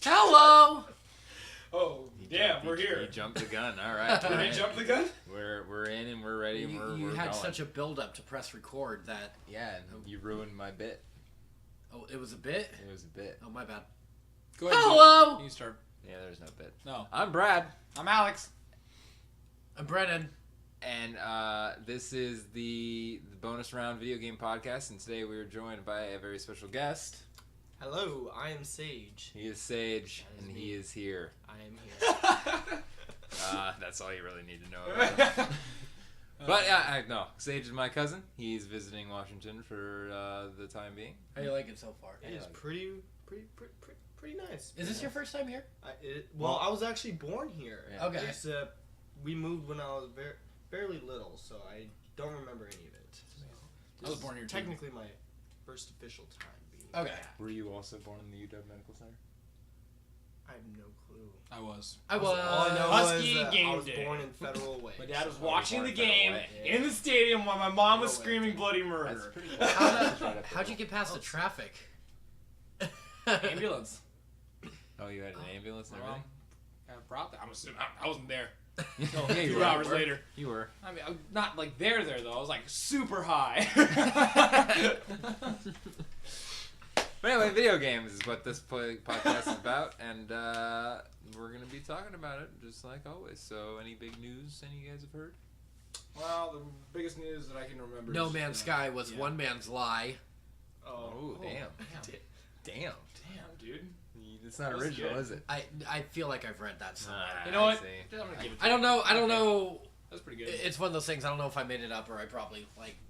Hello! Oh, damn, we're here. You jumped the gun. All right. Did I jump the gun? We're in and we're ready and we're You had going. such a build-up to press record that... Yeah, and you ruined my bit. Oh, it was a bit? It was a bit. Oh, my bad. Go ahead. Hello! You start. Yeah, there's no bit. No. I'm Brad. I'm Alex. I'm Brennan. And this is the bonus round video game podcast, and today we are joined by a very special guest. Hello, I am Sage. He is Sage, and he is here. I am here. That's all you really need to know about. But yeah, no, Sage is my cousin. He's visiting Washington for the time being. How you like it so far? It is pretty nice. Is this your first time here? I was actually born here. Yeah. Okay. It's, we moved when I was barely little, so I don't remember any of it. I was born here too. Technically, my first official time being. Okay. Were you also born in the UW Medical Center? I have no clue. I was. All I know Husky was game I was day. born in Federal Way. My dad was so- watching the born federal game way. in the stadium while my mom was No way. screaming bloody That's murder. pretty cool. How'd you get past the traffic? Ambulance. Oh, you had an ambulance and My mom everything? got brought there. I'm assuming I wasn't there. Yeah, you 2 were. hours later. You were. I mean, I'm not like there though. I was like super high. But anyway, video games is what this podcast is about, and we're going to be talking about it just like always. So, any big news any of you guys have heard? Well, the biggest news that I can remember. No is, Man's Sky was one man's lie. Oh, damn. Damn. Damn, dude. It's not That was original, good. is it? I feel like I've read that somewhere. You know what? see. I'm gonna give it to I don't you. know. I don't know. That's pretty good. It's one of those things. I don't know if I made it up or I probably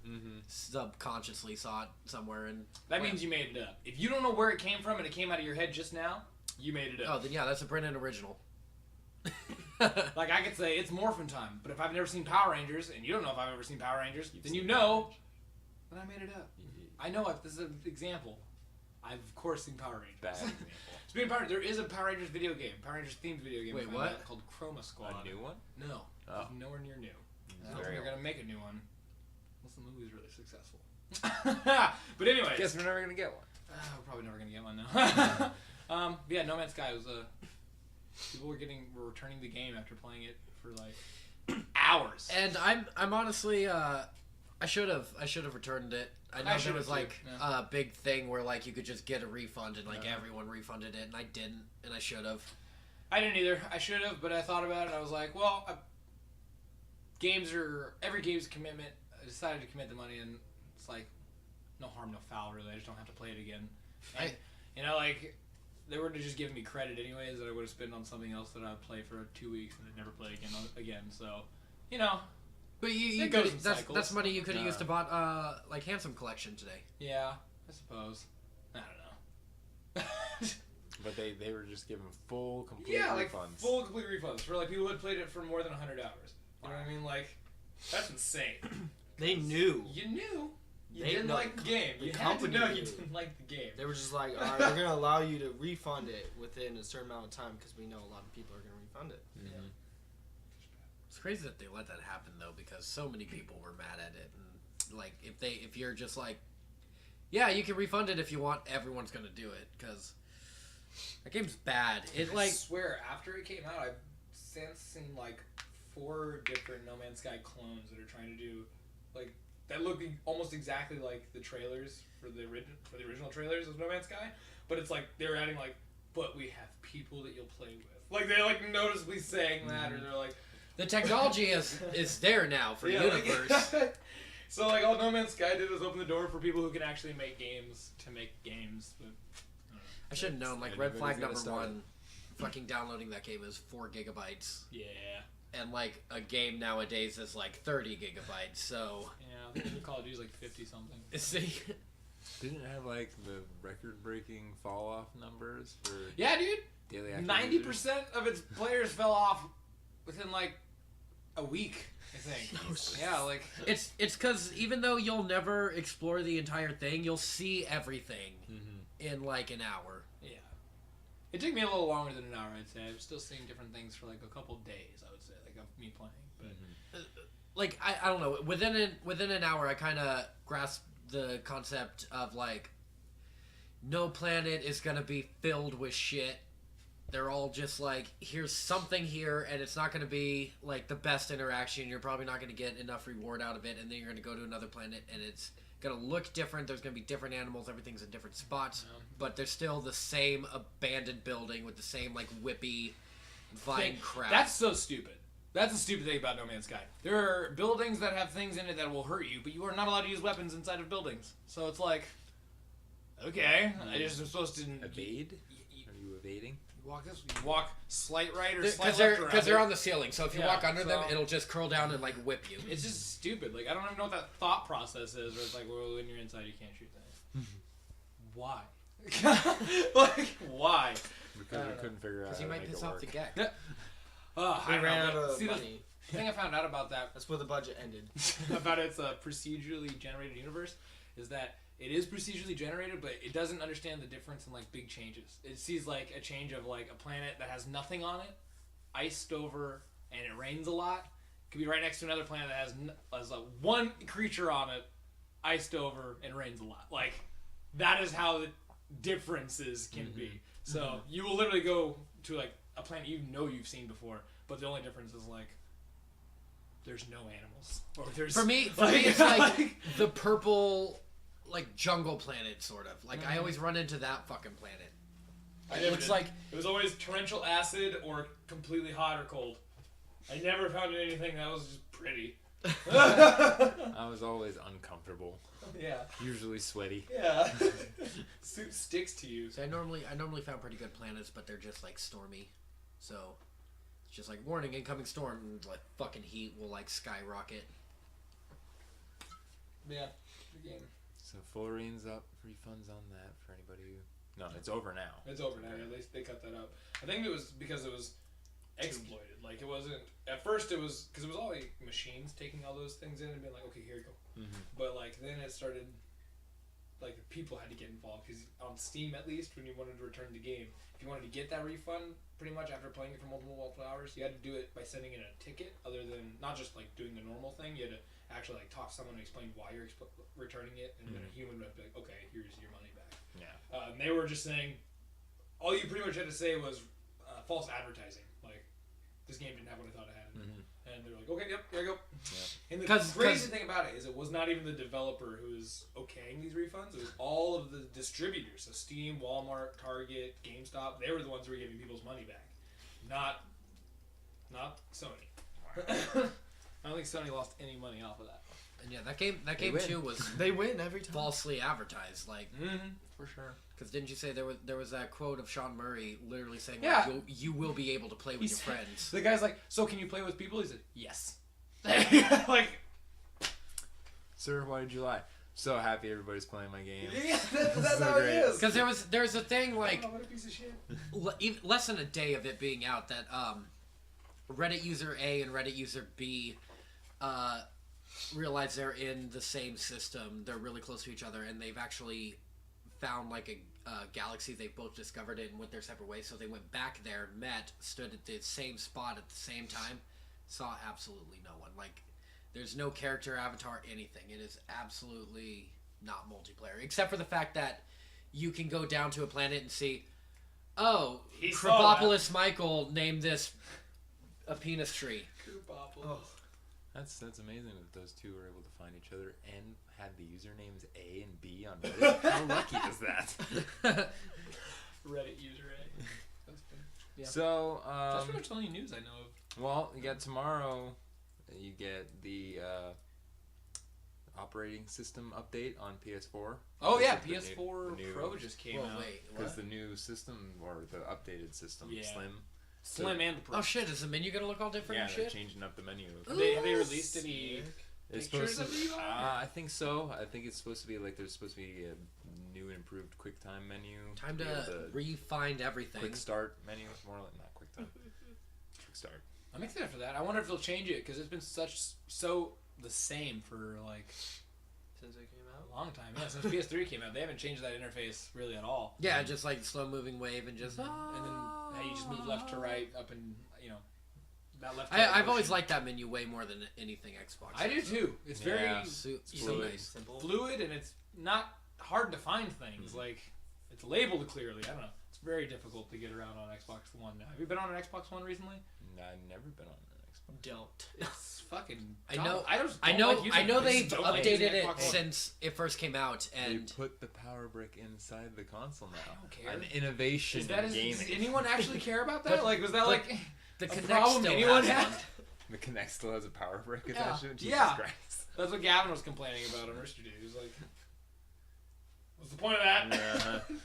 Mm-hmm. subconsciously saw it somewhere. And That means you made it up. If you don't know where it came from and it came out of your head just now, you made it oh, up. then yeah, that's a Brennan original. Like I could say it's Morphin Time, but if I've never seen Power Rangers and you don't know if I've ever seen Power Rangers, then you know that I made it up. I know this is an example. I've of course seen Power Rangers. Bad example. Speaking of Power Rangers, there is a Power Rangers video game, Power Rangers themed video game. Wait, I found what? out called Chroma Squad. A new one? No, Oh. it's nowhere near new. I don't Very think they're old. gonna make a new one unless the movie's really successful. But anyways, Guess we're never going to get one. we're probably never gonna get one now. But yeah, No Man's Sky was people were returning the game after playing it for like hours. And I'm honestly I should have returned it. I know there should've was too, like yeah. a big thing where like you could just get a refund and like everyone refunded it, and I didn't, and I should have. I didn't either. I should have, but I thought about it. I was like, well, every game's a commitment. I decided to commit the money, and it's like no harm, no foul, really. I just don't have to play it again. And, like they were to just give me credit anyways that I would have spent on something else that I'd play for 2 weeks and then never play again. So, But you It goes could, in that's cycles. money you could have used to bought like Handsome Collection today. yeah, I suppose. I don't know. But they were just giving full, complete Yeah, like refunds. full complete refunds for like people who had played it for more than 100 hours. You know what I mean? Like, that's insane. They knew. You knew you They didn't know- like the game. the You had to company know knew. you didn't like the game. They were just like, all right, we're gonna allow you to refund it within a certain amount of time because we know a lot of people are gonna refund it. Mhm. It's crazy that they let that happen though, because so many people were mad at it, and like if you're just like, yeah, you can refund it if you want, everyone's gonna do it because that game's bad. It I like swear, after it came out, I've since seen like 4 different No Man's Sky clones that are trying to do like that look almost exactly like the trailers for the original trailers of No Man's Sky, but it's like they're adding like, but we have people that you'll play with. Like they're like noticeably saying that, or they're like. the technology is there now for Universe. Like, so like all No Man's Sky did was open the door for people who can actually make games to make games. But I should have known. Like Red Anybody's Flag gonna number start 1, fucking downloading that game is 4 gigabytes, yeah, and like a game nowadays is like 30 gigabytes. So I think the Call of Duty's like 50 something. see, Didn't it have like the record-breaking fall-off numbers for Yeah, dude. daily active users? 90% of its players fell off within like a week. I think. Yeah, like it's because even though you'll never explore the entire thing, you'll see everything in like an hour. yeah. It took me a little longer than an hour, I'd say. I was still seeing different things for like a couple days, I would say, like of me playing. But Like I don't know, within an hour I kind of grasped the concept of like no planet is gonna be filled with shit they're all just like, here's something here, and it's not going to be like the best interaction. You're probably not going to get enough reward out of it, and then you're going to go to another planet, and it's going to look different. There's going to be different animals. Everything's in different spots, but there's still the same abandoned building with the same like whippy vine crap. That's so stupid. That's the stupid thing about No Man's Sky. There are buildings that have things in it that will hurt you, but you are not allowed to use weapons inside of buildings. So it's like, okay, I just am supposed to Evade? Are you evading? You walk slight right or slight left around. Because they're on the ceiling, so if you walk under them, so- it'll just curl down and like whip you. It's just stupid. Like, I don't even know what that thought process is, where it's like, well, when you're inside, you can't shoot things. Why? Like, why? Because we couldn't figure out Because how you to might make piss it off work. the gag. We I don't ran know, out but of see, money. the thing I found out about that That's where the budget ended. about its procedurally generated universe is that it is procedurally generated, but it doesn't understand the difference in like big changes. It sees like a change of like a planet that has nothing on it, iced over, and it rains a lot. Could be right next to another planet that has like one creature on it, iced over, and rains a lot. Like that is how the differences can be. So you will literally go to like a planet you've seen before, but the only difference is like there's no animals. Or there's For me, it's like the purple, like jungle planet, sort of. Like I always run into that fucking planet. It looks like it was always torrential acid or completely hot or cold. I never found anything that was just pretty. I was always uncomfortable. Yeah. Usually sweaty. Yeah. Suit sticks to you. So I normally found pretty good planets, but they're just like stormy. So it's just like warning, incoming storm, and like fucking heat will like skyrocket. Yeah. The game. So Fullerene's up. Refunds on that for anybody who... No, it's over now. It's over now. Yeah, they cut that up. I think it was because it was exploited. Like it wasn't. At first it was because it was all like machines taking all those things in and being like, okay, here you go. But like then it started. Like people had to get involved because on Steam at least, when you wanted to return the game, if you wanted to get that refund, pretty much after playing it for multiple hours, you had to do it by sending in a ticket. Other than not just like doing the normal thing, you had to actually like talk to someone and explain why you're returning it, and then a human would be like, okay, here's your money back. Yeah. And they were just saying, all you pretty much had to say was false advertising. Like, this game didn't have what I thought it had. And they're like, okay, yep, here you go. Yep. And the crazy thing about it is it was not even the developer who was okaying these refunds. It was all of the distributors. So Steam, Walmart, Target, GameStop. They were the ones who were giving people's money back. Not Sony. I don't think Sony lost any money off of that. And yeah, that game too was They win every time. falsely advertised. Like, For sure. because didn't you say there was that quote of Sean Murray literally saying, Yeah. like, you will be able to play with your friends. The guy's like, so can you play with people? He said, yes. Like, Sir, why did you lie? So happy everybody's playing my game. yeah, that's So how great. it is. Because there's a thing like what a piece of shit. less than a day of it being out that Reddit user A and Reddit user B realize they're in the same system. They're really close to each other, and they've actually found like a galaxy. They both discovered it and went their separate ways. So they went back there, met, stood at the same spot at the same time, saw absolutely no one. Like, there's no character, avatar, anything. It is absolutely not multiplayer, except for the fact that you can go down to a planet and see, oh, He saw Krabopolis Michael named this a penis tree. Oh. That's amazing that those two were able to find each other and had the usernames A and B on Reddit. How lucky is that? Reddit user A. That's good. Yeah. So, That's pretty much the only news I know of. well, you got tomorrow, you get the operating system update on PS4. Oh yeah, The new- PS4 the new- Pro just came Whoa, out. wait, Because what? the new system, or the updated system, Yeah. Slim. Slim and the Pro. Oh shit, is the menu gonna look all different Yeah, and they're shit? changing up the menu. Have they released any It's pictures supposed of to, the UI? I think so. I think it's supposed to be like there's supposed to be a new and improved QuickTime menu. Time be able to re-find everything. quick start menu, more like not QuickTime. Quick start. I'm excited for that. I wonder if they'll change it because it's been so the same for like Since it came a out. long time. Yeah, since PS3 came out, they haven't changed that interface really at all. Yeah, just like slow moving wave and just. And then how you just move left to right, up and that left. I've always liked that menu way more than anything Xbox. I do too. It's Yeah. very So fluid. nice. Simple. fluid and it's not hard to find things. Like it's labeled clearly. I don't know. It's very difficult to get around on Xbox One now. Have you been on an Xbox One recently? No, I've never been on an Xbox. Don't. It's fucking. I know. I just I don't know. like using I know it. I they've just don't like using updated it Xbox One. since it first came out, and They put the power brick inside the console now. I don't care. An innovation Is that in gaming. does anyone actually care about that? But- Like, was that but like the a Kinect problem still anyone has had? one. The Kinect still has a power brick Yeah. attached to it? Jesus Yeah. Christ. That's what Gavin was complaining about on Rooster Teeth. He was like, "What's the point of that?" Uh-huh.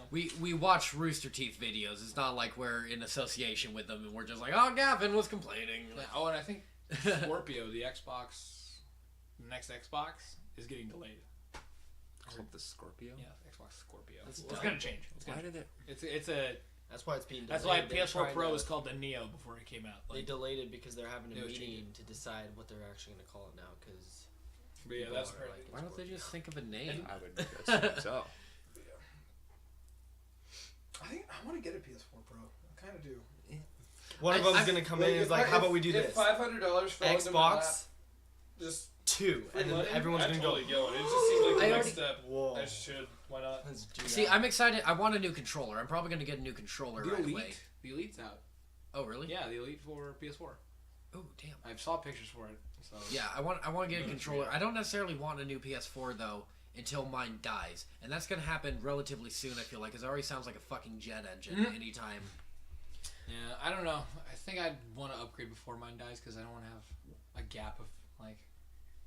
We watch Rooster Teeth videos. It's not like we're in association with them and we're just like, oh, Gavin was complaining. Oh, and I think Scorpio, the next Xbox, is getting delayed. Called the Scorpio? Yeah, Xbox Scorpio. That's It's dumb. gonna change. It's Why gonna. did it? It's a. That's why it's being delayed. That's why They're PS4 trying Pro to- is called the Neo before it came out. They Like, delayed it because they're having They a was meeting to decide what they're actually going to call it now. Because but yeah, people that's are probably. Why don't they just think of a name? I would assume so. I think I want to get a PS4 Pro. I kind of do. one of I- them's going to come in and is like, how about we do this? $500 Xbox just 2, free and then money, everyone's I'd going totally to go. go. It just seems like the I next already- step. Whoa. I should. Why not? Let's do See, that. I'm excited. I want a new controller. I'm probably going to get a new controller The right Elite. away. The Elite's out. Oh, really? Yeah, the Elite for PS4. Oh, damn. I saw pictures for it. So Yeah, I want to get a controller. I don't necessarily want a new PS4 though until mine dies, and that's gonna happen relatively soon. I feel like, 'cause it already sounds like a fucking jet engine anytime. Yeah, I don't know. I think I'd want to upgrade before mine dies because I don't want to have a gap of like.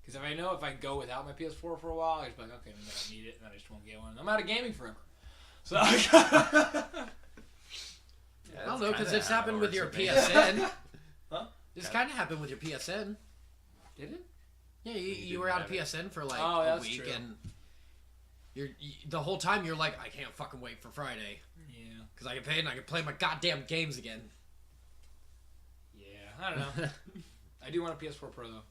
Because if I know if I go without my PS4 for a while, I just be like, okay, maybe I need it, and then I just won't get one. I'm out of gaming forever. So. I don't know, because kinda it's happened how it with your works with me. PSN. Huh? This kind of happened with your PSN. Did it? Yeah, You you didn't were out of have it. PSN for like Oh, a that's week, true. and the whole time you're like, I can't fucking wait for Friday Yeah. because I can pay and I can play my goddamn games again. Yeah. I don't know. I do want a PS4 Pro though,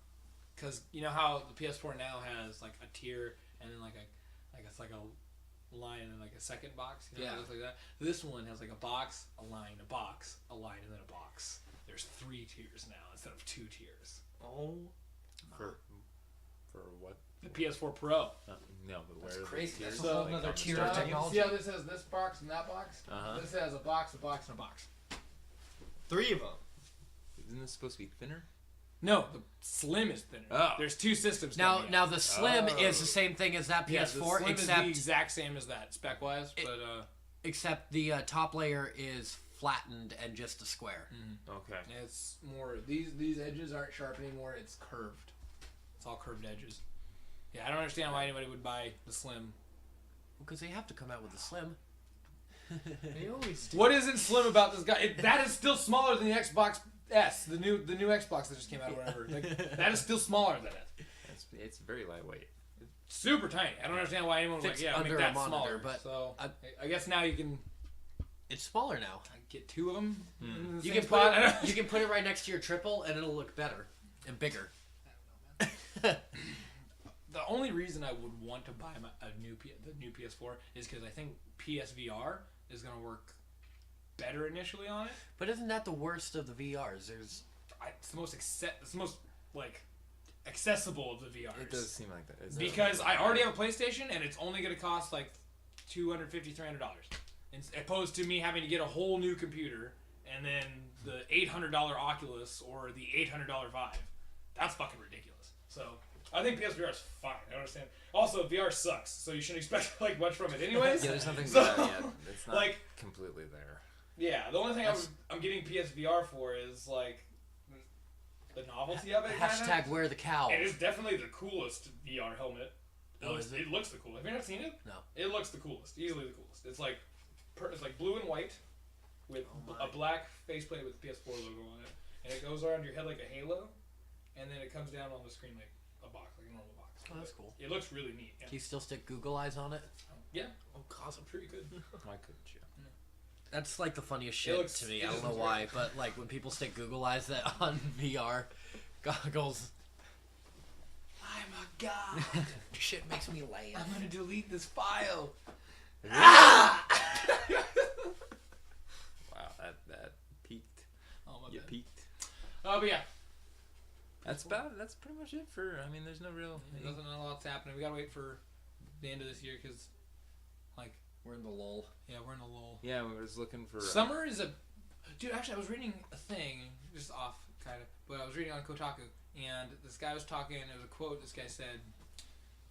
because you know how the PS4 now has like a tier and then like a line and like a second box. You know, Yeah. it looks like that. This one has like a box, a line, a box, a line, and then a box. There's 3 tiers now instead of 2 tiers. Oh, For what? The PS4 Pro. No, but where That's are the crazy. tiers? That's a whole Like, nother on the tier start? of technology. See how this has this box and that box? Uh-huh. This has a box, a box, and a box. 3 of them. Isn't this supposed to be thinner? No, the Slim is thinner. Oh. There's 2 systems. Now, coming now out. the Slim Oh. is the same thing as that Yeah, the PS4, Slim is except the exact same as that spec wise, but except the top layer is flattened and just a square. Okay. it's more these edges aren't sharp anymore. It's curved. It's all curved edges. Yeah, I don't understand why anybody would buy the Slim. Because they have to come out with the Slim. They always do. What isn't Slim about this guy? That is still smaller than the Xbox S, the new Xbox that just came out or whatever. Like, that is still smaller than it. It's very lightweight. Super tiny. I don't understand why anyone would Fits like, yeah, under make a that monitor, smaller. but so I- I guess now you can It's smaller now. get 2 of them. In the You same can spot. put it, you can put it right next to your triple, and it'll look better and bigger. The only reason I would want to buy the new PS4 is because I think PSVR is going to work better initially on it. But isn't that the worst of the VRs? There's It's the most like accessible of the VRs. It does seem like that. Because I already have a PlayStation and it's only going to cost like $250, $300, opposed to me having to get a whole new computer and then the $800 Oculus or the $800 Vive. That's fucking ridiculous. So I think PSVR is fine. I don't understand. Also, VR sucks, so you shouldn't expect like much from it, anyways. Yeah, there's nothing So, there yet. It's not like- completely there. Yeah, the only thing I'm getting PSVR for is like the novelty of it. hashtag wear the cow. It is definitely the coolest VR helmet. Oh, is it? It looks the coolest. Have you not seen it? No. It looks the coolest. Easily the coolest. It's like blue and white with a black faceplate with the PS4 logo on it, and it goes around your head like a halo, and then it comes down on the screen like a box, like a normal box. Oh, that's cool. It looks really neat. Yeah. Do you still stick Google eyes on it? Yeah. Oh, awesome. I'm sure you could. Why couldn't you? That's like the funniest It shit looks- to me. it I don't just know looks why, great. but like when people stick Google eyes that on VR goggles, I'm a god. shit makes me laugh. I'm gonna delete this file. Wow, that peaked. Oh my You bad. peaked. Oh, but yeah. That's pretty much it for. I mean, there's no real. Nothing a lot's happening. We gotta wait for the end of this year because, like, We're in the lull. Yeah, we're in a lull. Yeah, we was looking for Summer is a... Dude, actually, I was reading a thing, just off, kind of, but I was reading on Kotaku, and this guy was talking, and there was a quote this guy said,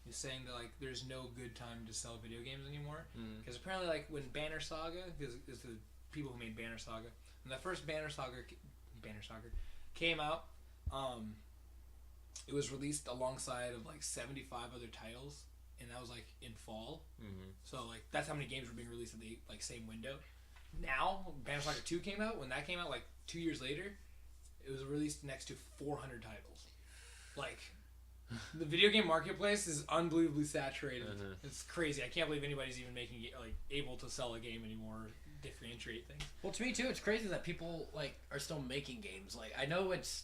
he's saying that, like, there's no good time to sell video games anymore, because apparently, like, when Banner Saga, because it's the people who made Banner Saga, when that first Banner Saga came out, it was released alongside of, like, 75 other titles, and that was, like, in fall, so, like, that's how many games were being released in the, like, same window. Now, Banner Saga 2 came out. When that came out, like, 2 years later, it was released next to 400 titles. Like, the video game marketplace is unbelievably saturated. It's crazy. I can't believe anybody's even making it, like, able to sell a game anymore or differentiate things. Well, to me too, it's crazy that people like are still making games. Like, I know it's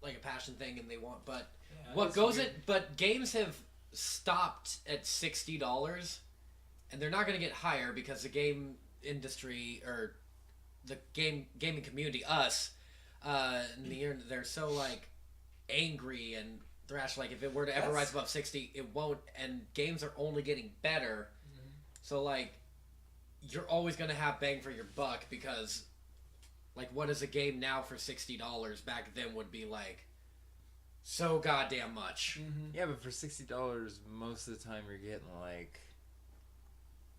like a passion thing and they want, but but games have stopped at $60, and they're not going to get higher because the game industry or the gaming community, us, they're so like angry and thrash. Like, if it were to ever rise above 60, it won't. And games are only getting better, so like you're always gonna have bang for your buck, because like, what is a game now for $60 back then would be like so goddamn much. Yeah, but for $60, most of the time you're getting like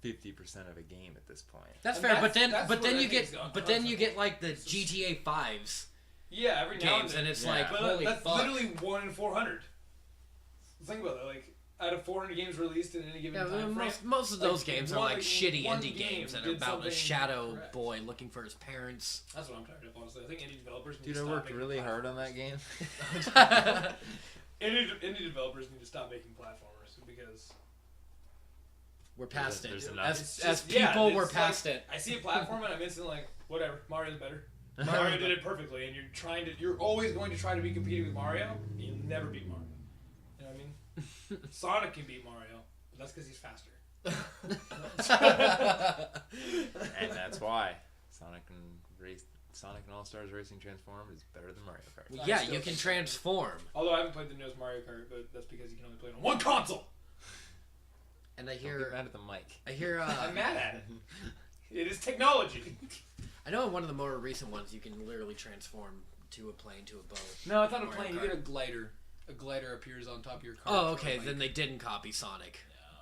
50% of a game at this point. That's fair, but then you get like the GTA 5s. Yeah, every now games, and then. and it's like, But holy that's fuck. literally 1 in 400. Think about that. Like, out of 400 games released in any given time frame, most of those like, games are one- like shitty one indie game games that are did about a something shadow correct. boy looking for his parents. That's what I'm tired of, honestly. I think indie developers need Dude, to I stop worked making really hard on platformers. that game. Indie developers need to stop making platformers because We're past There's it. enough. As people, we're it's past like, it. I see a platform and I'm instantly like, whatever, Mario's better. Mario did it perfectly, and you're always going to try to be competing with Mario. And you'll never beat Mario. You know what I mean? Sonic can beat Mario, but that's because he's faster. And that's why Sonic and All Stars Racing Transformed is better than Mario Kart. Well, I yeah, still you can think- transform. Although I haven't played the newest Mario Kart, but that's because you can only play it on one console. And I Don't get hear, mad at the mic. I'm mad at it. It is technology. I know in one of the more recent ones, you can literally transform to a plane, to a boat. No, it's not a Mario plane. You Kart. get a glider. A glider appears on top of your car. Oh, okay, then they didn't copy Sonic.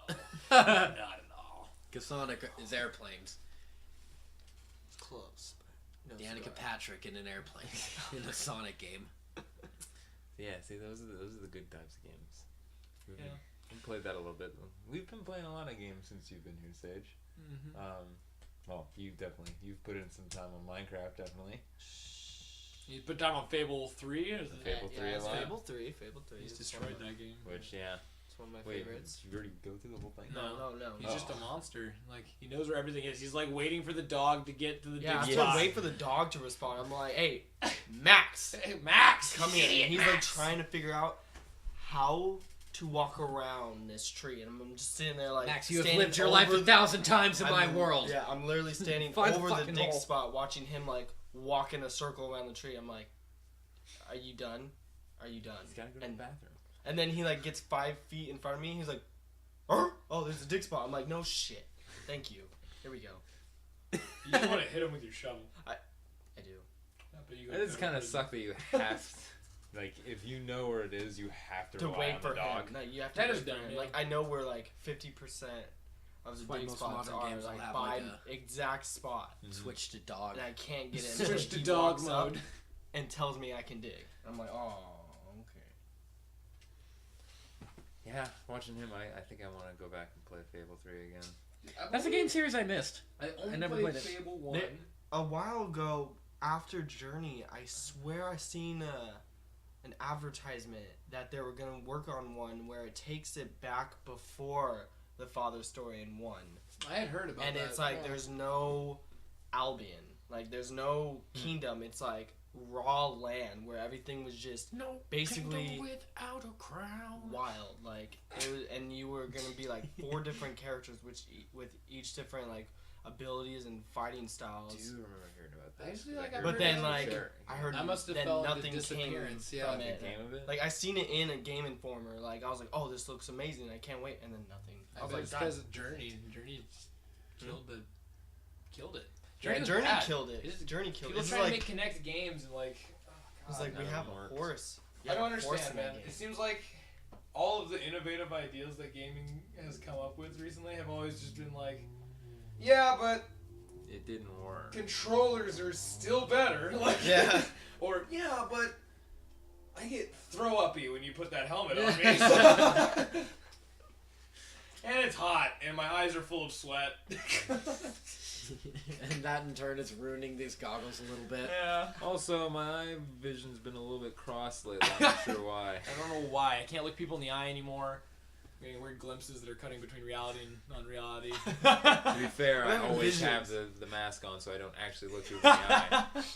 No, not at all. Because Sonic is airplanes. It's close. But no Danica cigar. Patrick in an airplane in a Sonic game. Yeah, see, those are the good types of games. Yeah. We played that a little bit. We've been playing a lot of games since you've been here, Sage. Well, you've put in some time on Minecraft, definitely. You put down on Fable 3? Or is it? Fable 3 a it's lot. Fable 3. He's It's destroyed one of that game. Which, yeah. It's one of my Wait, favorites. you already go through the whole thing? No. He's just a monster. Like, he knows where everything is. He's like waiting for the dog to get to the Yeah, I big have spot. to wait for the dog to respond. I'm like, hey, Max, Hey, Max, come here. idiot, And he's like Max. trying to figure out how to walk around this tree, and I'm just sitting there like, Max, you have standing lived your life over 1,000 times in my I'm- world. Yeah, I'm literally standing Find the over the fucking dig hole. spot, watching him like walk in a circle around the tree. I'm like, are you done? Are you done? He's gotta go to the bathroom. And then he like gets 5 feet in front of me. He's like, oh, there's a dig spot. I'm like, no shit. Thank you. Here we go. You just want to hit him with your shovel. I do. Yeah, but you It does kind of suck that you have to, like, if you know where it is, you have to To rely wait on for the dog. him. No, you have to That wait is for dumb, him. yeah. Like I know where like 50% of the why dig most spots modern are games will like have, by like, an exact spot, Switch to dog. and I can't get in. Switch So to he dog walks up mode. and tells me I can dig. I'm like, oh, okay. Yeah, watching him, I think I want to go back and play Fable 3 again. That's a game series I missed. I only never played played it. Fable 1. A while ago, after Journey, I swear I seen an advertisement that they were gonna work on one where it takes it back before the father story in 1. I had heard about And that. it's like there's no Albion, like there's no kingdom. It's like raw land where everything was just No basically kingdom without a crown. wild. Like it was, and you were gonna be like 4 different characters, which with each different like abilities and fighting Do styles. you remember hearing about that? Actually, like, I But heard then that. like Sure. I heard I must have then fell into nothing came disappearance, yeah. from The it. game of it? Like I seen it in a Game Informer. Like I was like, oh, this looks amazing. I can't wait. And then nothing. I was like, because of Journey. Journey killed it. Yeah, was Journey bad. killed it. It's- Journey killed it. People It's trying to like make Connect games and like. Oh, it's God. like we none have of them a worked. horse. You I have don't a horse understand, in that man. game. It seems like all of the innovative ideas that gaming has come up with recently have always just been like, yeah, but It didn't work. controllers are still better. Like, Yeah. Or yeah, but I get throw uppy when you put that helmet on me. And it's hot, and my eyes are full of sweat. And that in turn is ruining these goggles a little bit. Yeah. Also, my eye vision's been a little bit crossed lately. I'm not sure why. I don't know why. I can't look people in the eye anymore. I'm getting weird glimpses that are cutting between reality and non-reality. To be fair, I What always visions? have the mask on, so I don't actually look people in the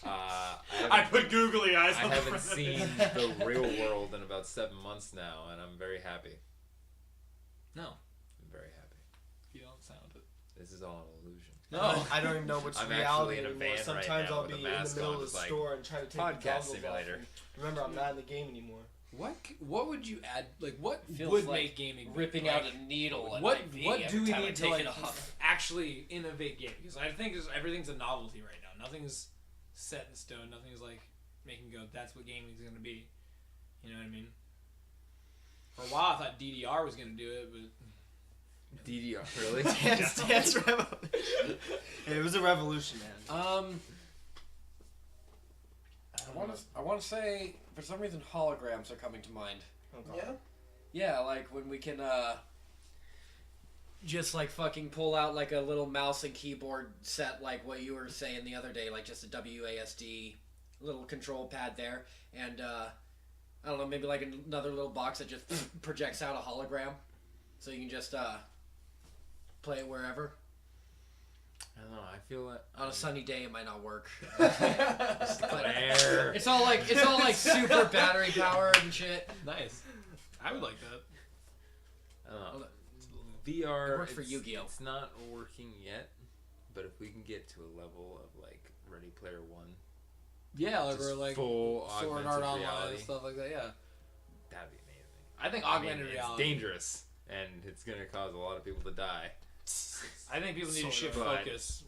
eye. I put googly eyes I on the haven't front. seen the real world in about 7 months now, and I'm very happy. No. I'm very happy. You don't sound it. This is all an illusion. No. I don't even know what's I'm reality actually in a anymore. van right Sometimes now I'll with be a in the mask middle on, of the just like, store and try to take the podcast goggles simulator. off. And remember, I'm not in the game anymore. What would you add? Like, what Feels would like make gaming Ripping like, out a needle. in What my what V do every we time I need to take like it off? actually innovate gaming? Because I think everything's a novelty right now. Nothing's set in stone. Nothing's like making you go, that's what gaming is going to be. You know what I mean? For a while, I thought DDR was going to do it, but DDR, really? Dance Revolution. It was a revolution, man. I want to say for some reason holograms are coming to mind. Oh, God. Yeah, like when we can just like fucking pull out like a little mouse and keyboard set, like what you were saying the other day, like just a WASD little control pad there, and I don't know, maybe like another little box that just projects out a hologram, so you can just play it wherever. I don't know. I feel like On a sunny day, it might not work. Where? It's all like super battery powered and shit. nice. I would like that. I don't know. VR. It worked for it's- Yu-Gi-Oh. It's not working yet, but if we can get to a level of like Ready Player One, Yeah, like just we're like full Sword augmented Art Online reality, and stuff like that. Yeah, that'd be amazing. I think I augmented mean, reality. it's dangerous, and it's gonna cause a lot of people to die. I think people need to shift But- focus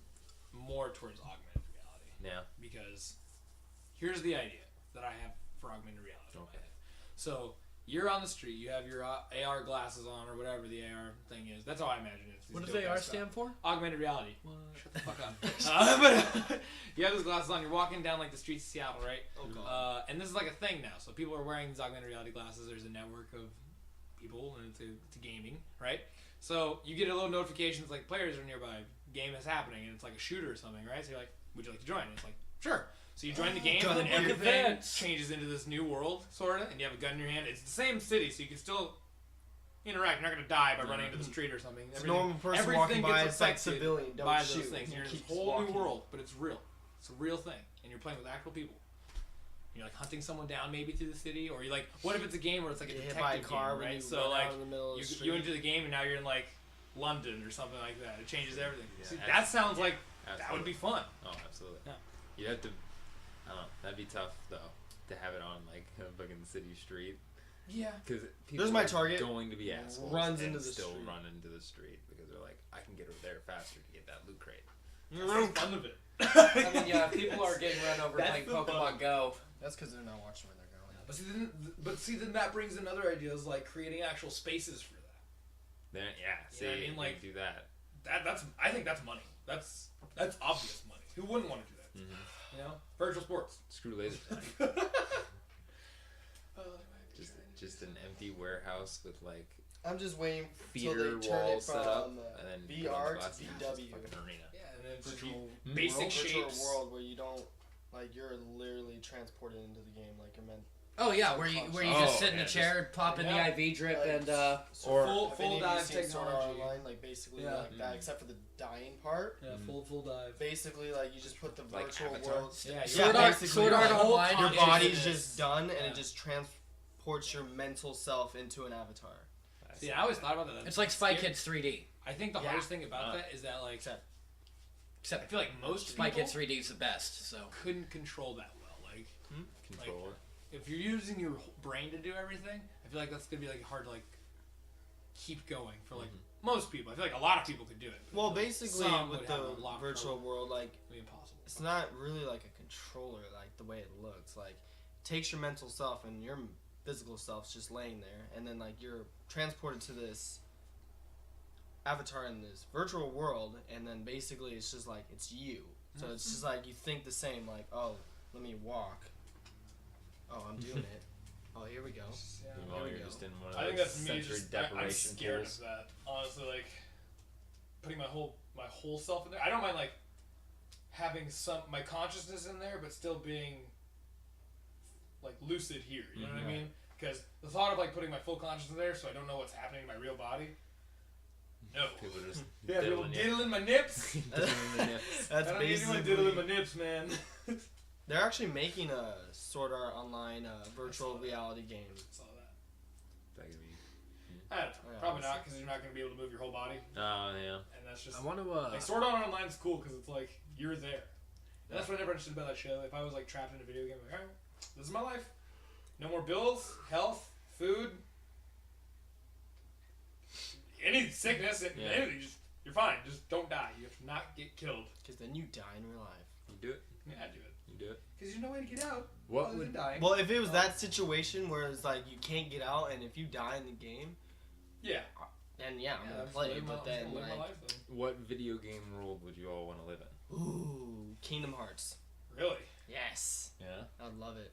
more towards augmented reality Yeah. because here's the idea that I have for augmented reality. Okay. So you're on the street, you have your AR glasses on or whatever the AR thing is. That's how I imagine it. What does AR stand for? Augmented reality. What? Shut the fuck up. But you have those glasses on. You're walking down like the streets of Seattle, right? Oh, God. And this is like a thing now. So people are wearing these augmented reality glasses. There's a network of people into gaming, right? So you get a little notification. It's like players are nearby. Game is happening, and it's like a shooter or something, right? So you're like, would you like to join? And it's like, sure. So you join the game, and then Gun everything events. changes into this new world, sort of, and you have a gun in your hand. It's the same city, so you can still interact. You're not going to die by running into the street or something. It's a normal person everything walking by. gets It's like affected civilian. Don't by shoot. those things. You You're in this keep whole walking. new world, but it's real. It's a real thing, and you're playing with actual people. You're like hunting someone down maybe through the city, or you're like, what if it's a game where it's like a Get hit detective by a car game, when right? you So run like out in the middle of the you street. enter the game and now you're in like London or something like that. It changes everything. Yeah, See, absolutely. that sounds like that Absolutely. would be fun. Oh, absolutely. Yeah. You'd have to. I don't know. That'd be tough though to have it on like a fucking city street. Yeah. Because There's my target. Going to be assholes Runs and into the still street. run into the street because they're like, I can get over there faster to get that loot crate. That's the fun of it. I mean, yeah, if people are getting run over That's playing the fun. Pokemon Go. That's because they're not watching where they're going. But then that brings in other ideas like creating actual spaces for that. Then yeah, see, You know what I mean? you Like- can do that. That's I think that's money. That's obvious money. Who wouldn't want to do that? Mm-hmm. You know, virtual sports. Screw laser tag. Uh, Just an empty warehouse with like I'm just waiting till theater they turn it walls set up from and then put on VR the to glasses and it's just VW. fucking arena. Yeah, and then it's Virtual basic world, shapes. virtual world where you don't like you're literally transported into the game like you're meant. Oh yeah, where you Oh, just sit in yeah, a chair, pop in Yeah. the IV drip, Like, and Or- full Have any of you dive seen Sword Art technology. Online, like basically Yeah. like that, except for the dying part. Yeah, full dive. Basically, like you just put the Like virtual Avatar? world. Yeah, Sword yeah, Art, basically, Sword your Art whole Online. Your is body's just- just done, and Yeah. it just transports your mental self into an avatar. See, I always thought about that. It's like Spy Scary. Kids 3D. I think the Yeah. hardest thing about Uh. that is that like Except I feel like most Spy people Kids 3D is the best. So couldn't control that well. Like Control it. if you're using your brain to do everything, I feel like that's gonna be like hard to like keep going for like most people. I feel like a lot of people could do it. Well, basically, some with would have a the lot of virtual trouble. world, like, It'd be impossible. it's not really like a controller, like the way it looks. Like, it takes your mental self and your physical self's just laying there, and then like you're transported to this avatar in this virtual world, and then basically it's just like it's you. So it's just like you think the same, like, oh, let me walk. Oh, I'm doing it. Oh, here we go. Yeah. Meanwhile, Here we you're go. just in one of I think those that's me. sensory Just I'm deprivation scared pools. of that. Honestly, like putting my whole self in there. I don't mind like having my consciousness in there, but still being like lucid here. You know what I mean? Because the thought of like putting my full consciousness in there, so I don't know what's happening in my real body. No. People are just Yeah, people diddling diddling my nips. Diddling the nips. That's I don't need anyone basically. diddling my nips, man. They're actually making a Sword Art Online virtual reality game. Saw that. That could be. I don't know. Yeah, Probably honestly. not, because you're not going to be able to move your whole body, Oh yeah. and that's just I want to. like Sword Art Online is cool because it's like you're there. And that's what I never understood about that show. If I was like trapped in a video game, like, all right, this is my life. No more bills, health, food, any sickness, anything. Just you're fine. Just don't die. You have to not get killed. Because then you die in real life. You do it. Yeah, I do it. You do it. Because there's no way to get out. What other would than dying. Well, if it was that situation where it's like you can't get out, and if you die in the game, Yeah. then yeah, I'm gonna just play live it. my- But I'm just then gonna live my like, life, then. what video game world would you all want to live in? ooh, Kingdom Hearts. Really? Yes, Yeah. I'd love it.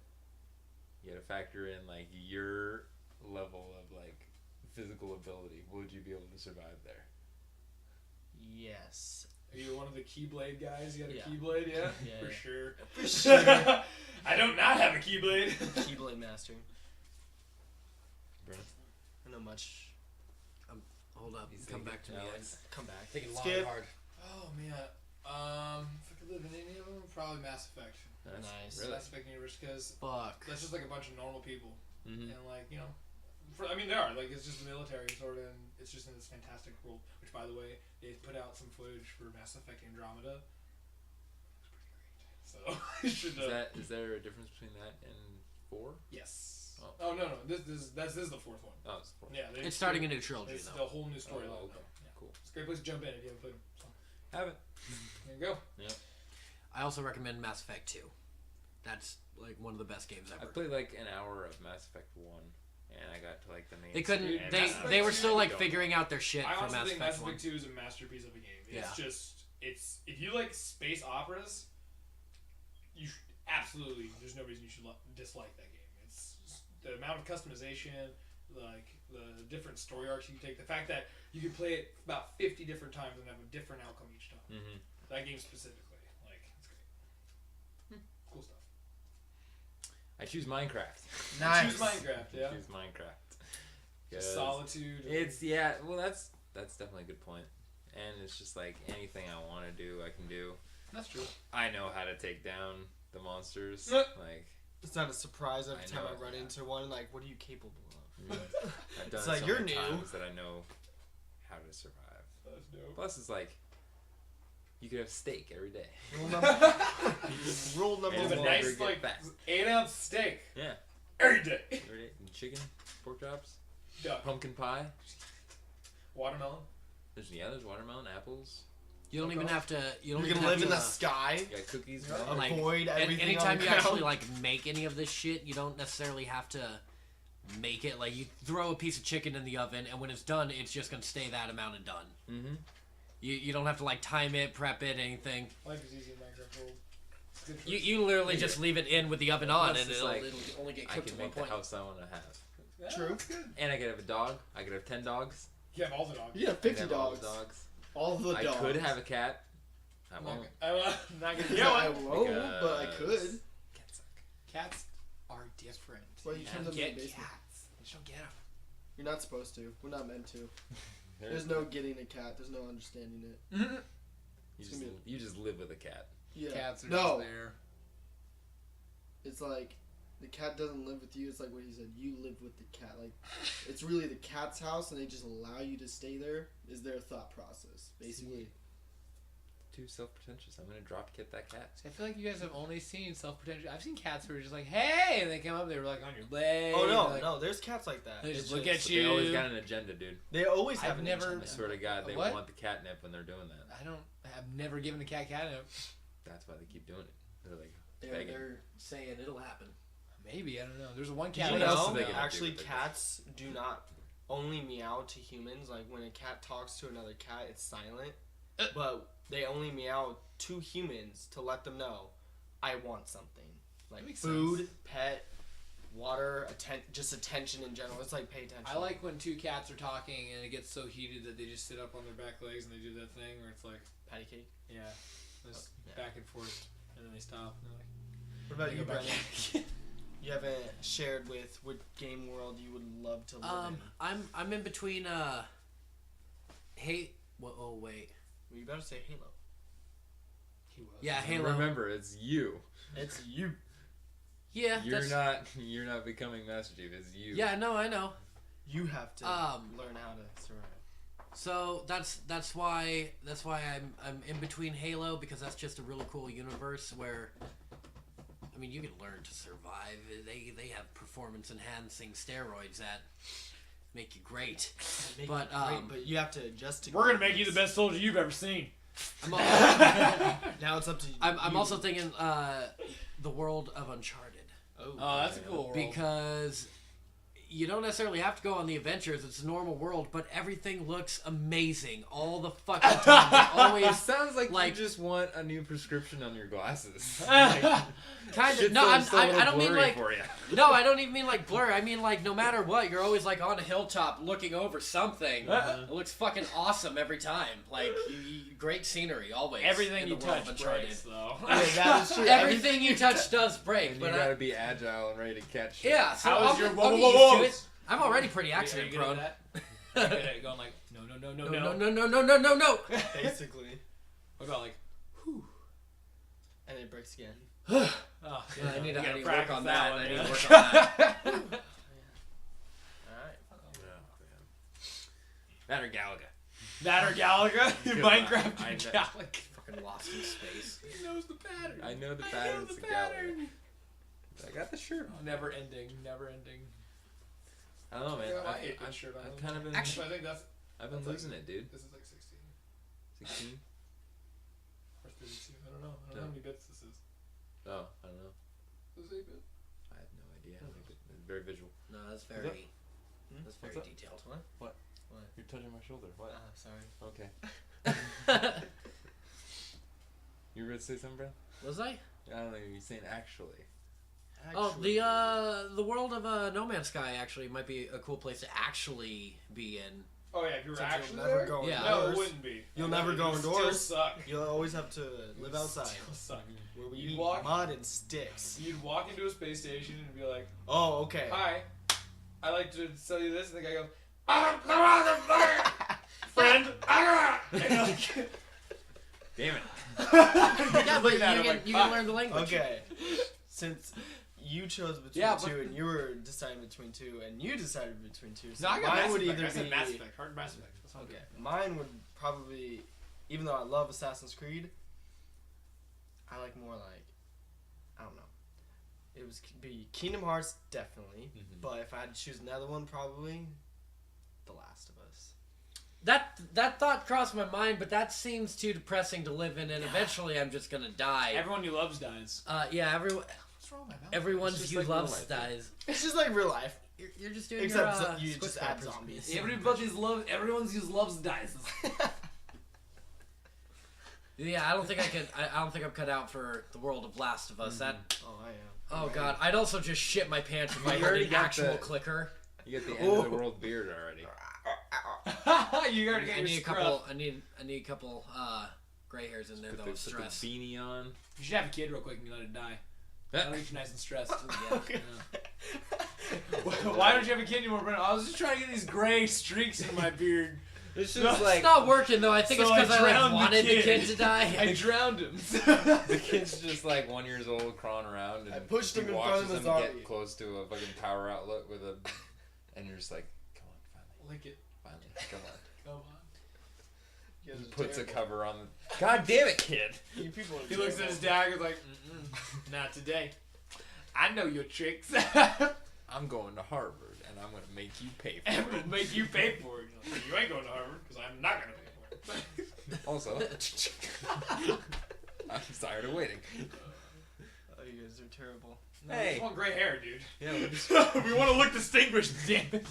You got to factor in like your level of like physical ability. Would you be able to survive there? Yes. Are you one of the Keyblade guys? You got a Yeah. Keyblade, yeah? Yeah, For yeah. sure. For sure. I don't not have a Keyblade. Keyblade Master. Brennan? I know much. Hold up. He's Come thinking, back to me. Alex. Come back. Thinking long Skip. and hard. Oh man. If I could live in any of them, probably Mass Effect. That's Nice. Really? Mass Effect universe, because Fuck. that's just like a bunch of normal people, Mm-hmm. and like I mean they are like it's just the military sort of, and it's just in this fantastic world. Which, by the way, they put out some footage for Mass Effect Andromeda. Looks pretty great. So you should. Is there a difference between that and 4? Yes. Oh. Oh no. This is the fourth one. Oh, it's 4. Yeah. It's starting a new trilogy, It's though. the whole new storyline. Oh, okay. Yeah. Cool. It's a great place to jump in if you haven't played them. So, Have it. there you go. I also recommend Mass Effect 2. That's like one of the best games I ever. played like an hour of Mass Effect 1, and I got to like the main. They couldn't. story, and They Mass Effect they were 2, still like don't. figuring out their shit I for honestly Mass think Effect Mass 1. Effect 2 is a masterpiece of a game. It's Yeah. just if you like space operas, you absolutely there's no reason you should dislike that game. It's the amount of customization, like the different story arcs you can take, the fact that you can play it about 50 different times and have a different outcome each time. Mm-hmm. That game specifically, like it's great. Cool stuff. I choose Minecraft. Nice. Choose Minecraft, yeah. I choose Minecraft. 'Cause Solitude. It's Well, that's definitely a good point. And it's just like anything I want to do, I can do. That's true. I know how to take down the monsters. Yeah. Like It's not a surprise every I time know I it, run yeah. into one. Like, what are you capable of? I've done It's it like, so you're many new. times that I know how to survive. That's dope. Plus, it's like you could have steak every day. Rule number, rule And number Have it's a never one. nice get like fat. 8-ounce steak Yeah, every day. every day. And chicken, pork chops, Duck. pumpkin pie. Watermelon. There's watermelon, apples. You don't even have to. You don't You're even gonna have live in to, the sky. You got cookies. Yeah. man. Like, Avoid everything anytime on the you ground. actually like make any of this shit, you don't necessarily have to make it. Like you throw a piece of chicken in the oven, and when it's done, it's just gonna stay that amount of done. Mm-hmm. You don't have to like time it, prep it, anything. Life is easy in Minecraft world. It's good for You literally just leave it in with the oven on, Plus, and it's it'll, like, it'll only get I cooked can to one make the point. house I want to have. Yeah, True. that's good. And I could have a dog. I could have 10 dogs. You have all the dogs. You have I could 50 have all dogs. the dogs. All the I dogs. could have a cat. I won't. I'm not gonna Yeah, get I one. won't, but I Because- could. Cats suck. Cats are different. Well, you turn them in Get the basement. cats. You just don't get them. You're not supposed to. We're not meant to. They're- There's no getting a cat. There's no understanding it. You just live with a cat. Yeah. Cats are no. just there. It's like the cat doesn't live with you. It's like what he said. You live with the cat. Like it's really the cat's house, and they just allow you to stay there. Is their thought process basically? too self-pretentious. I'm gonna drop kick that cat. I feel like you guys have only seen self-protection. I've seen cats who are just like, hey, and they come up, they were like on your leg. Oh no, like, no, there's cats like that. They It's just look at But you. they always got an agenda, dude. They always have I've an never- agenda. I swear to God, they What? want the catnip when they're doing that. I've never given a cat catnip. That's why they keep doing it. They're like, They're saying it'll happen. Maybe, I don't know. There's one Did cat. you What else know are they gonna do actually with it? cats do not only meow to humans? Like when a cat talks to another cat, it's silent. But they only meow to humans to let them know, I want something. Like Makes food, sense. pet, water, just attention in general. It's like pay attention. I like when two cats are talking and it gets so heated that they just sit up on their back legs and they do that thing where it's like, patty cake. yeah, just Yeah. back and forth, and then they stop. And they're like, What about they you, go back. Brennan? You haven't shared with what game world you would love to live in. I'm in between. Hey. Oh wait. Well, you better say Halo. He was. Yeah, Halo. remember, it's you. It's you. Yeah. You're not becoming Master Chief. It's you. Yeah. No, I know. You have to learn how to survive. So that's why I'm in between Halo, because that's just a really cool universe where, I mean, you can learn to survive. They have performance enhancing steroids that make you great. But But you have to adjust to. We're gonna make you the best soldier you've ever seen. I'm also, Now it's up to you. I'm also thinking the world of Uncharted, Oh, that's a cool world. because you don't necessarily have to go on the adventures. It's a normal world, but everything looks amazing all the fucking time. They It always sounds like Like- you just want a new prescription on your glasses. kind of. Shit's No, just a little I don't mean blurry like. for you. No, I don't even mean like blur. I mean like no matter what, you're always like on a hilltop looking over something. It looks fucking awesome every time. Like great scenery always. Everything in you the world of touch Uncharted. breaks, though. Yeah, that is true. Everything you touch does break. And you But gotta be agile and ready to catch shit. yeah, so How is I'll your get whoa, used whoa, to whoa, it. I'm already pretty Are accident you good at prone. that? Are you good at going like, no, no, no, no, No, no. no, no, no, no, no, no. Basically. What about like, And it breaks again. oh, Yeah, I need to work practice on that. one, I need yeah. to work on that. Alright. That or Galaga. That or Galaga? Good Minecraft I and know. Galaga. Fucking lost in space. He knows the pattern. I know the I patterns know of the Galaga. pattern. I got the shirt on. Never ending, never ending. I don't know, man. Yeah, my I've 8-bit shirt on. kind of been. Actually- I think that's I've been that's like- losing it, dude. this is like 16 16. or 32. I don't know. I don't know No. how many bits this is. Oh, I don't know. This is 8-bit. I have no idea. It's very visual. No, that's that- very. Hmm? That's very What's that? detailed. You're touching my shoulder. What? Sorry. Okay. You were going to say something, Brad? Was I? I don't know. You're saying actually. Oh, Actually, the world of No Man's Sky actually might be a cool place to actually be in. Oh yeah, if you were Since actually you'll never there? go Yeah. No, indoors. it wouldn't be. You'll No, never it go would indoors. Still suck. You'll always have to live outside. Still suck. Where we You'd eat walk- mud and sticks. You'd walk into a space station and be like, Oh, okay. "Hi, I'd like to sell you this," and the guy goes, "Ah, come on, the fire, friend." Ah! And you're like, Damn it. Yeah, but you at him can, like, you "Fuck." can learn the language. Okay. Since you chose between Yeah, but- two, and you were deciding between two, and you decided between two, so No, I got mine Mass would Effect. either I said be Mass Effect. Hard Mass Effect. That's all okay. good. Mine would probably, even though I love Assassin's Creed, I like more like, I don't know. It was be Kingdom Hearts definitely, Mhm. but if I had to choose another one, probably The Last of Us. That thought crossed my mind, but that seems too depressing to live in, and eventually I'm just gonna die. Everyone you loves dies. Yeah, What's wrong with my mouth? everyone It's just you like loves real life. dies. It's just like real life, You're just doing except your, you Squid just add Scrappers. zombies. Everyone's loves dies. Yeah, I don't think I could. I don't think I'm cut out for the world of Last of Us. That. Oh, I am. Oh god, I'd also just shit my pants if I You heard already an got actual the- clicker. You get the end of the world beard already. You gotta get I your need a scruff. couple. I need a couple gray hairs in there Put though. the, With put stress. the beanie on. You should have a kid real quick and you let it die. That'll get you nice and stressed. Okay. Why don't you have a kid anymore, Brennan? I was just trying to get these gray streaks in my beard. It's No, just It's like not working though. I think So it's because I I like drowned the wanted the kid. kid to die. I drowned him. the kid's just like 1 year old crawling around and I pushed he him in watches front of the him zombie. get close to a fucking power outlet with a, and you're just like, come on, finally, Lick it. finally, come on. Come on. You guys He are puts a terrible. cover on. God damn it, kid! You people are He looks at terrible. his dad and is like, not today. I know your tricks. I'm going to Harvard, and I'm gonna make you pay And for we'll it. make you pay for it. You're like, you ain't going to Harvard because I'm not going to pay for it. Also, I'm tired of waiting. Oh, you guys are terrible. No, Hey. we just want gray hair, dude. Yeah, we're just, We want to look distinguished, damn it.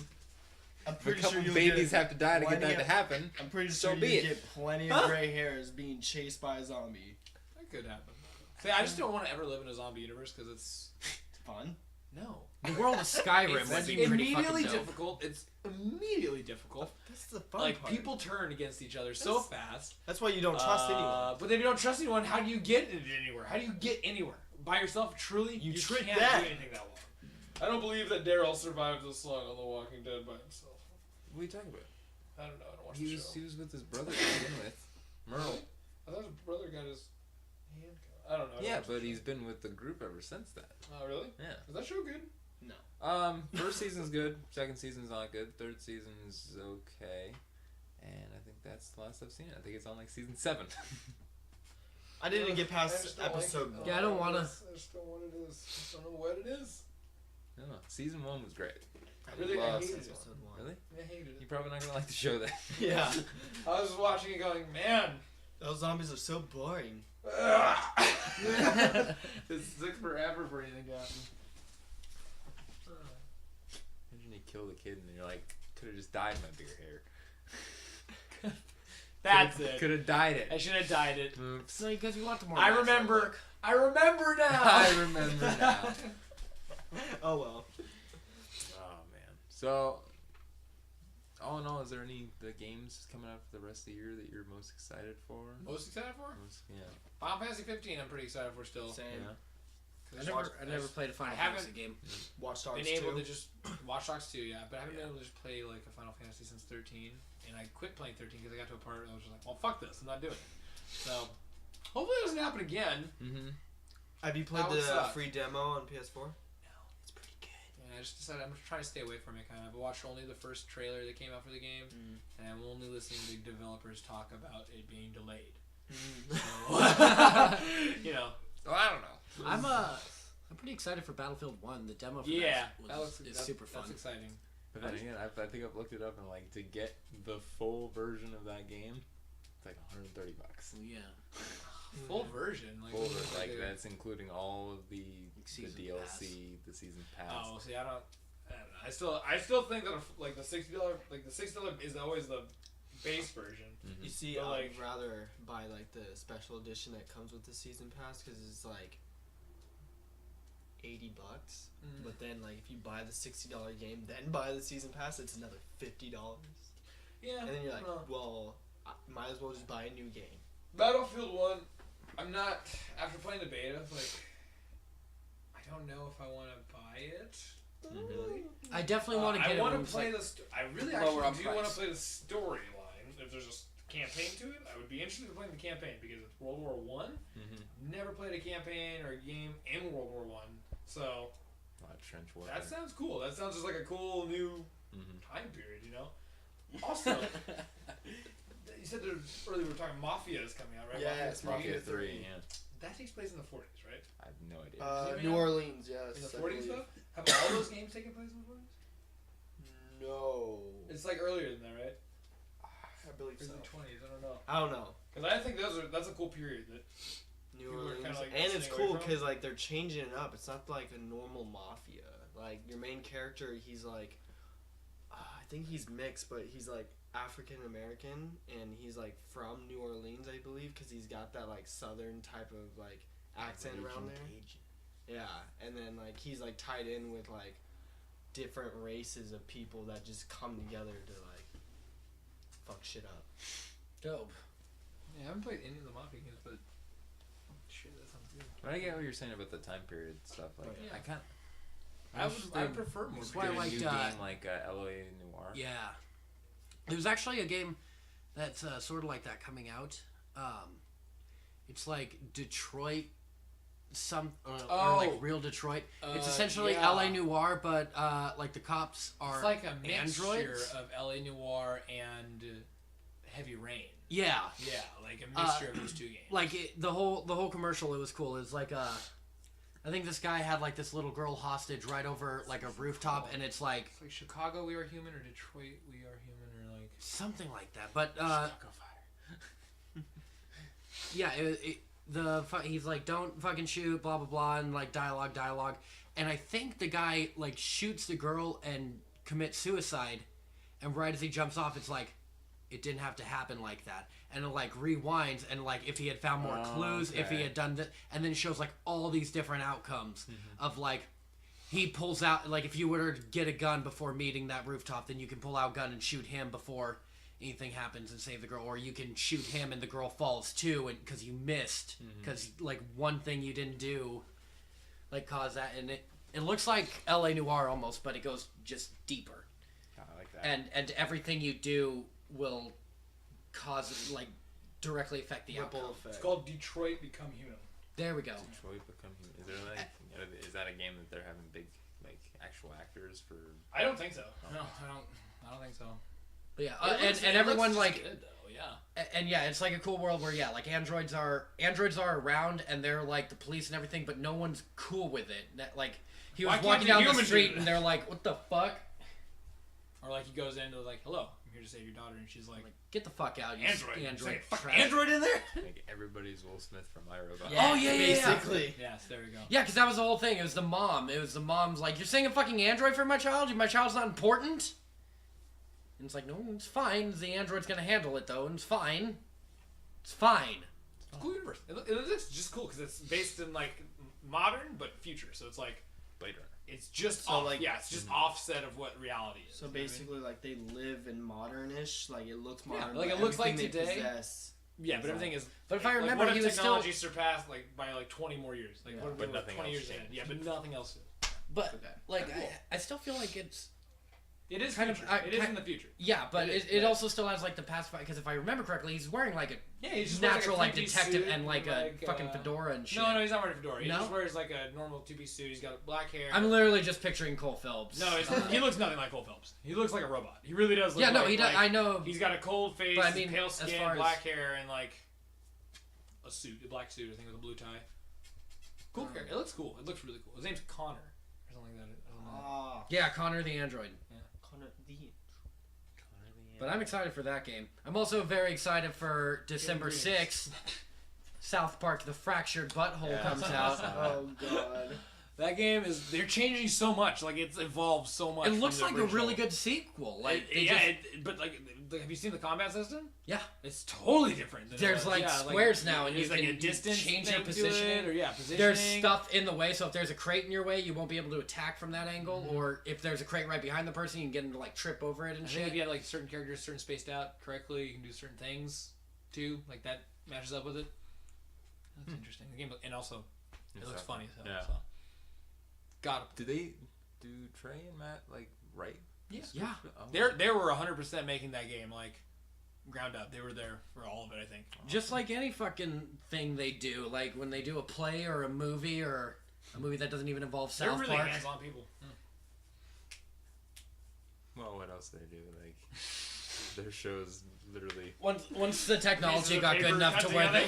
I'm a pretty couple sure you'll babies get have to die to get plenty that to of- happen. I'm pretty So sure be you it. get plenty of gray hairs being chased by a zombie. That could happen. See, I just don't want to ever live in a zombie universe because it's Fun. no. The world of Skyrim It's would be pretty immediately fucking dope. difficult. It's immediately difficult. That's the fun Like part. people turn against each other so fast. That's why you don't trust anyone. But then you don't trust anyone. How do you get anywhere? How do you get anywhere by yourself? Truly, You you trick can't that. do anything that long. I don't believe that Daryl survived this long on The Walking Dead by himself. What are you talking about? I don't know. I don't watch He the was show. with his brother to begin with, Merle. I thought his brother got his hand cut. I don't know. I don't Yeah, watch the but show. he's been with the group ever since that. Oh, really? Yeah. Is that show good? First season's good. Second season's not good. Third season's okay. And I think that's the last I've seen it. I think it's on like season 7. I didn't get I past just don't episode like it. one. Yeah, I don't wanna- I just don't know what it is. I just don't know what it is. No, season 1 was great. I Really, I love hated episode one. Really? I hated You're it. probably not gonna like the show then. Yeah. I was watching it going, man. Those zombies are so boring. This took forever for anything to happen. Imagine you kill the kid and you're like, could have just dyed my beer hair. That's it. Could have dyed it. I should have dyed it. Oops. So because you want the more. I natural remember. look. I remember now. I remember now. Oh well. Oh man. So, all in all, is there any the games coming out for the rest of the year that you're most excited for? Most excited for? Yeah. Final Fantasy 15. I'm pretty excited for still. Same. Yeah. I never played a Final I haven't- Fantasy game. Watch Dogs Been able 2. to just Watch Dogs 2, yeah, but I haven't been able to just play like a Final Fantasy since 13, and I quit playing 13 because I got to a part where I was just like, well, fuck this, I'm not doing it. So hopefully it doesn't happen again. Mm-hmm. Have you played That would the suck. free demo on PS4? It's pretty good. And I just decided I'm trying to stay away from it. Kind of. I watched only the first trailer that came out for the game, and I'm only listening to developers talk about it being delayed. So, you know. So I don't know. I'm pretty excited for Battlefield 1. The demo for Yeah, that was, is super fun. That's exciting. But then again, I think I've looked it up and like to get the full version of that game, it's like $130. Yeah. Full version, like, Full version, like like that's including all of the Season DLC, pass. the season pass. Oh, see, I don't know. I still think that like the $60 is always the base version. Mhm. You see, But, I'd like- rather buy like the special edition that comes with the season pass because it's like $80. But then like if you buy the $60 game, then buy the season pass, it's another $50. Yeah. And then you're like, I don't know. well, I might as well just buy a new game. Battlefield 1, I'm not, after playing the beta, like, I don't know if I want to buy it. Really? I definitely want to get I it. want when to it's play like- I really lower on actually do want to price. play the storyline. If there's a campaign to it, I would be interested in playing the campaign because it's World War One. Mm-hmm. Never played a campaign or a game in World War One, so A lot of trench warfare. that sounds cool. That sounds just like a cool new Mm-hmm. time period, you know. Also, you said earlier we were talking Mafia is coming out, right? Yes, Mafia 3, Mafia yeah. That takes place in the 40s, right? I have no idea. New Orleans, yes. In the I 40s believe. stuff? Have all those games taken place in the 40s? No. It's like earlier than that, right? I believe Or is so. it 20s? I don't know. I don't know. Because I think that's a cool period. That New People are Orleans, kinda, like, and it's staying away cool from because like they're changing it up. It's not like a normal mafia. Like your main character, he's like, I think he's mixed, but he's like African American, and he's like from New Orleans, I believe, because he's got that like southern type of like accent around there. Yeah, and then like he's like tied in with like different races of people that just come together to like fuck shit up. Dope. yeah, I haven't played any of the Mafia games, but shit, that sounds good. But I get what you're saying about the time period stuff. Like, Yeah. I can't. I prefer more. That's Get why I a liked, new game like LA Noir. Yeah. There's actually a game that's sort of like that coming out. It's like Detroit, or like real Detroit. It's essentially yeah. LA Noir, but like the cops are It's like a mixture androids. of LA Noir and Heavy Rain. Yeah. Yeah, like a mixture of those two games. Like the whole commercial, it was cool. It was like I think this guy had like this little girl hostage right over like a rooftop, and it's like Chicago, We Are Human, or Detroit, We Are Human, or like something like that. But Chicago Fire. yeah, he's like, don't fucking shoot, blah blah blah, and like dialogue, and I think the guy like shoots the girl and commits suicide, and right as he jumps off, it's like, it didn't have to happen like that, and it like rewinds, and like if he had found more clues, if he had done that, and then it shows like all these different outcomes of like, he pulls out, like if you were to get a gun before meeting that rooftop, then you can pull out a gun and shoot him before anything happens and save the girl, or you can shoot him and the girl falls too, and because you missed, because like one thing you didn't do like caused that, and it looks like LA Noire almost, but it goes just deeper. I like that. And everything you do will cause like directly affect the outcome. It's called Detroit Become Human. There we go. Detroit Become Human. Is there like, is that a game that they're having big like actual actors for? I don't think so. No, I don't think so. But yeah, and everyone like good, though, yeah. And yeah, it's like a cool world where like androids are around, and they're like the police and everything, but no one's cool with it. That like he was walking down the street and they're like, "What the fuck?" Or like he goes in and like, "Hello, I'm here to save your daughter," and she's like, "Get the fuck out, you android fucking android in there." Like everybody's Will Smith from iRobot. Yeah, oh yeah, basically. Yes, there we go. Yeah, because that was the whole thing. It was the mom. It was the mom's like, "You're saying a fucking android for my child? My child's not important." And it's like, no, it's fine. The android's gonna handle it though, and it's fine. It's fine. It's a cool universe. It's just cool because it's based in like modern but future. So it's like Blade Runner. It's just So, like- it's just offset of what reality is. So you know what I mean? basically, like they live in modernish, like it looks modern. like, but it looks like everything they today. possess Yeah, but everything is. But if I remember, what if he was technology surpassed like by like 20 more years? Like, Yeah. what if But we were nothing 20 else years ahead? changed. Yeah, but nothing else. But Okay. like, Cool. I still feel like it's It is Kind of- future. I- It is kind- in the future. yeah, but It is, it but- also still has like the pacify, because if I remember correctly, he's wearing like a Yeah, he's just natural wears, like a three-piece detective suit and like a like, fucking fedora and shit. No, he's not wearing a fedora. He No? just wears like a normal two-piece suit. He's got black hair. I'm literally just picturing Cole Phelps. No, he looks nothing like Cole Phelps. He looks like a robot. He really does look Yeah, no, like, he does. like- I know. He's got a cold face, But I mean, pale as skin, far as- black hair, and like a suit, a black suit, I think, with a blue tie. Cool character. It looks cool. It looks really cool. His name's Connor or something like that. I don't know. Ah, Yeah, Connor the android. Connor the. But I'm excited for that game. I'm also very excited for December Dreams. 6th. South Park: The Fractured Butthole Yeah, comes I out. saw Oh god. That game is. They're changing so much. Like it's evolved so much. It from looks the like a original. really good sequel. Like they yeah, just, but like, have you seen the combat system? Yeah. It's totally different. Than it There's was. like Yeah, squares now, and there's you like can a distance change thing your to positioning. it, or positioning. There's stuff in the way, so if there's a crate in your way, you won't be able to attack from that angle. Mm-hmm. Or if there's a crate right behind the person, you can get them to like trip over it and I shit. think if you had like certain characters, certain spaced out correctly, you can do certain things too. Like that matches up with it. That's interesting. The game, and also it looks Exactly. funny. So, Yeah. so. Got it. Do they do Trey and Matt like write? Yeah. Yeah. Oh. They were 100% making that game like ground up. They were there for all of it. I think. Just like any fucking thing they do, like when they do a play or a movie that doesn't even involve They're South really Park. hands-on people. Well, what else do they do? Like their shows literally. Once the technology Pieces of got good paper enough cut to where together.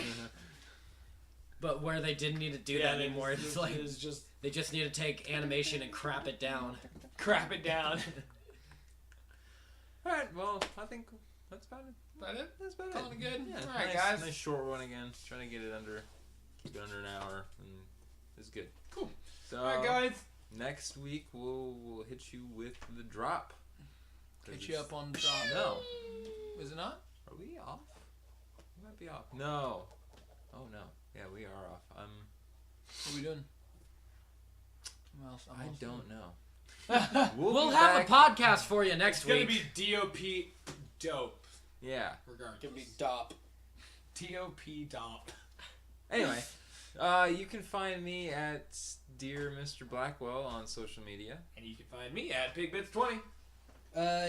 they didn't need to do that anymore. It's like it's just they just need to take animation and crap it down. crap it down. All right. Well, I think that's about it. That it? That's about Calling it it. good? Yeah. All right, nice, guys. Nice short one again. Trying to get it under, keep it under an hour, and it's good. Cool. So All right, guys. next week we'll hit you with the drop. 'Cause Hit you it's- up on the drop. No. Is it not? Are we off? We might be off. No. Oh no. Yeah, we are off. What are we doing? I don't know. We'll be have back. a podcast for you next It's gonna week. be DOP dope. Yeah. Regardless. DOP. TOP DOP. Anyway, you can find me at Dear Mr. Blackwell on social media. And you can find me at PigBits20.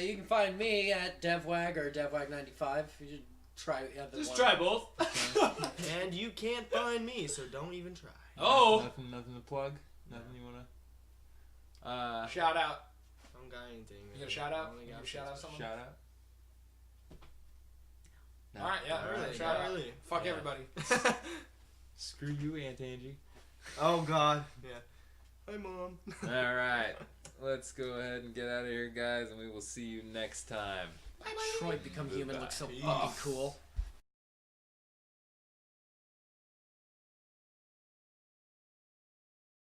You can find me at DevWag or DevWag95. You should try either Just one. try both. And you can't find me, so don't even try. Oh! Nothing to plug. Nothing you wanna. Shout out. I don't got anything. You got a shout out? I only You got got a shout out Facebook. someone? Shout out. No. Alright, yeah, All right. try it. Really? Fuck Yeah. everybody. Screw you, Aunt Angie. Oh God. Yeah. Hi, Mom. All right, let's go ahead and get out of here, guys, and we will see you next time. Detroit Become Human looks so Bye. fucking cool.